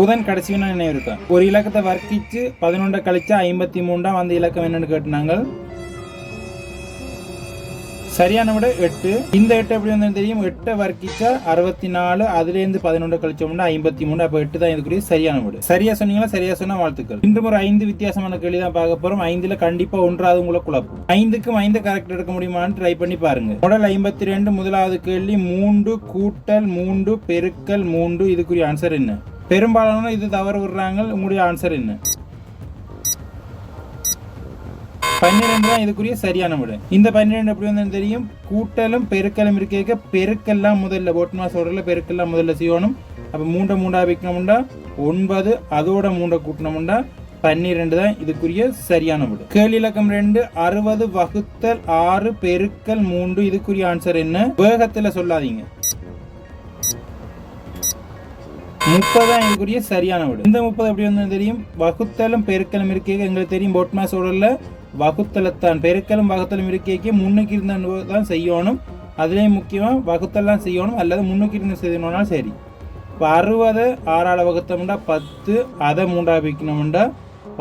புதன் கடைசியும் நினைவு இருக்கும். ஒரு இலக்கத்தை வர்க்கிச்சு 11 கழிச்சா 53 அந்த இலக்கம் என்னன்னு கேட்டுனாங்க. சரியான விட 8. இந்த 8 எப்படி வந்து தெரியும்? 8 வர்க்கிச்சா 64, அதுலேருந்து 11 கழிச்சோம்னா 53. அப்போ 8 தான் இதுக்குரிய சரியான விட. சரியா சொன்னீங்களா? சரியா சொன்னா வாழ்த்துக்கள். இன்று ஒரு 5 வித்தியாசமான கேள்வி தான் பார்க்க போறோம். 5ல கண்டிப்பா ஒன்றாவது உங்களை குழப்பம். 5க்கும் 5 கரெக்ட் எடுக்க முடியுமான்னு ட்ரை பண்ணி பாருங்க. மாடல் 52 முதலாவது கேள்வி 3 கூட்டல் 3 பெருக்கல் 3 இதுக்குரிய ஆன்சர் என்ன? பெரும்பாலான இது தவறு விடுறாங்க. உங்களுடைய ஆன்சர் என்ன? 12 தான் இதுக்குரிய சரியான விட. இந்த 12 எப்படி வந்து தெரியும்? கூட்டலும் பெருக்கலும் இருக்க பெருக்கெல்லாம் முதல்ல போட்மா சொல்றல பெருக்கெல்லாம் முதல்ல செய்யணும். அப்ப 3 3 வைக்கணும்டா 9, அதோட 3 கூட்டணும்டா 12 தான் இதுக்குரிய சரியான விட. கேள்வி இலக்கம் 2 60 வகுத்தல் 6 பெருக்கல் 3 இதுக்குரிய ஆன்சர் என்ன? வேகத்துல சொல்லாதீங்க. 30 தான் இதுக்குரிய சரியான விட. இந்த 30 எப்படி வந்து தெரியும்? வகுத்தலும் பெருக்கலும் இருக்க எங்களுக்கு தெரியும். போட்மா சொல்றல வகுத்தலத்தான் பெருக்கலும் வகுத்தலும் இருக்கைக்கு முன்னுக்கு இருந்த தான் செய்யணும். அதுலேயும் முக்கியமாக வகுத்தலாம் செய்யணும், அல்லது முன்னுக்கு இருந்து செய்யணும்னாலும் சரி. இப்போ 60 6ஆல் வகுத்தோம்னா 10, அதை 3 வைக்கணும்டா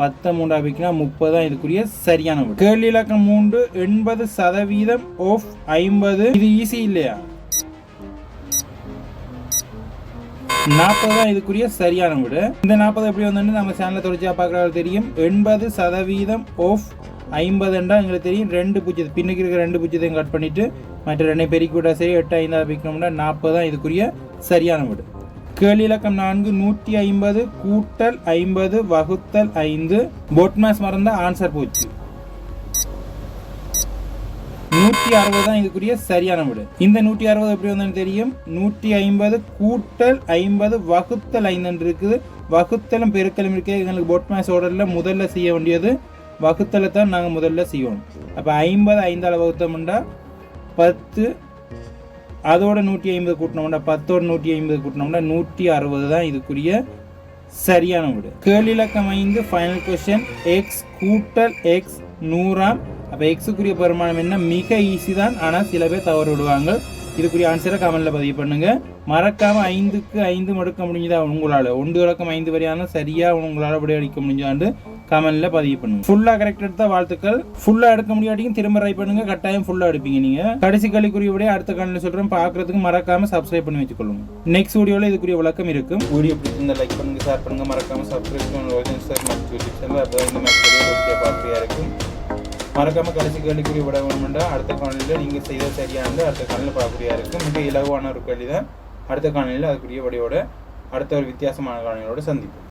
10 3 வைக்கணும் 30 தான் இதுக்குரிய சரியான விட. கேள்வி இலக்கம் 3 80% ஆஃப் 50 இது ஈஸி இல்லையா? 40 தான் இதுக்குரிய சரியான விட. இந்த 40 எப்படி வந்து நம்ம சேனலை தொடர்ச்சியாக பார்க்குறவங்க தெரியும். 80% ஆஃப் 50 எங்களுக்கு தெரியும். 2 பூஜ்ஜியம் பின்னுக்கு இருக்கிற 2 பூஜ்ஜியத்தையும் கட் பண்ணிட்டு மற்ற 2 பெருக்கி விட்டா சரி 8 5 வைக்கணும்னா 40 தான் இதுக்குரிய சரியான விட. கேள்வி இலக்கம் 4 150 கூட்டல் 50 வகுத்தல் 5 போட்மாஸ் மறந்தா ஆன்சர் போச்சு. 160 தான் இதுக்குரிய சரியான விட. இந்த 160 எப்படி வந்து தெரியும்? 150 கூட்டல் 50 வகுத்தல் 5 இருக்குது. வகுத்தலும் பெருக்கலும் இருக்க எங்களுக்கு போட்மாஸ் ஆர்டர்ல முதல்ல செய்ய வேண்டியது வகுத்தலை தான் நாங்கள் முதல்ல செய்யணும். அப்போ 50 5ஆல் வகுத்தோம்னா 10, அதோட 150 கூட்டினோம்னா 10ஓட 150 கூட்டினோம்னா 160 தான் இதுக்குரிய சரியான விட. கேள்வி இலக்கம் 5 ஃபைனல் கொஸ்டின். எக்ஸ் கூட்டல் எக்ஸ் 100. அப்போ எக்ஸுக்குரிய பெருமானம் என்ன? மிக ஈஸி தான், ஆனால் சில பேர் தவறு விடுவாங்க. இதுக்குரிய ஆன்சரை கமெண்ட்ல பதிவு பண்ணுங்க. மறக்காம 5க்கு 5 மடுக்க முடிஞ்சதா உங்களால்? 1 இலக்கம் 5 வரையான சரியா உங்களால் விட அடிக்க முடிஞ்சாண்டு கமெண்ட்ல பதிவு பண்ணுங்க. ஃபுல்லா கரெக்ட் எடுத்தா வாழ்த்துக்கள். ஃபுல்லா எடுக்க முடியாட்டியும் திரும்ப ட்ரை பண்ணுங்க, கட்டாயம் ஃபுல்லா எடுப்பீங்க நீங்க. கடைசி கேள்விக்குரிய விட அடுத்த கமெண்ட்ல சொல்றேன். பார்க்கறதுக்கு மறக்காம சப்ஸ்கிரைப் பண்ணி வச்சுக்கொள்ளுங்க. நெக்ஸ்ட் வீடியோல இதுக்குரிய விளக்கம் இருக்கும். வீடியோ பிடிச்சிருந்தா லைக் பண்ணுங்க, ஷேர் பண்ணுங்க, மறக்காம சப்ஸ்கிரைப் பண்ணுங்க. மறக்காம கடைசி கேள்விக்குரிய விட வேணும்னா அடுத்த காணொலியில் நீங்கள் செய்த சரியானது அடுத்த காணொலியில் பார்க்கக்கூடிய இருக்கும். மிக இலகுவான ஒரு கேள்வி தான். அடுத்த காணொலியில் அதுக்குரிய விடையோட அடுத்த ஒரு வித்தியாசமான காணொலியோட சந்திப்போம்.